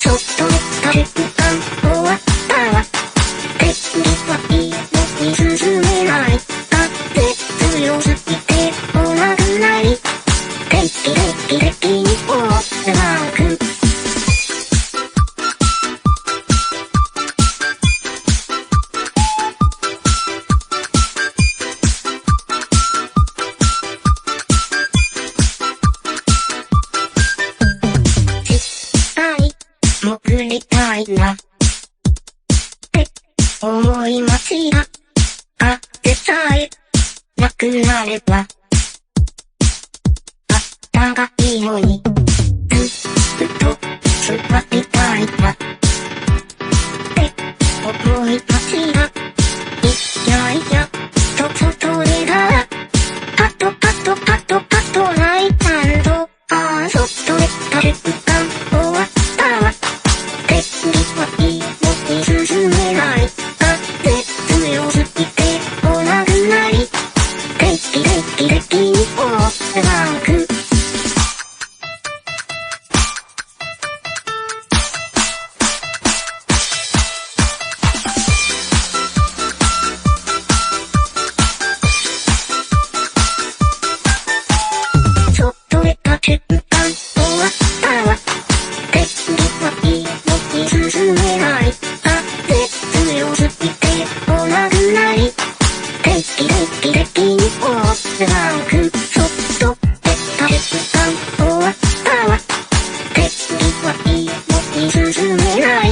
ちょっとした時間終わったわ。敵はいいのに進めない。風強すぎてお亡くなり。敵にオールバック。潜りたいなって思いますが、風さえなくなればあったがいいのに、ずっと座りたいなって思いますが、いやいやそれならパトライちゃんとちょっとした時間終わったわ。敵はいいのに進めない。風強すぎてお亡くなり。敵にオールバック。ちょっとした時間終わったわ。敵はいいのに進めない。風強すぎてお亡くなり。敵にオールバック。ちょっとした時間終わったわ。敵はいいのに進めない。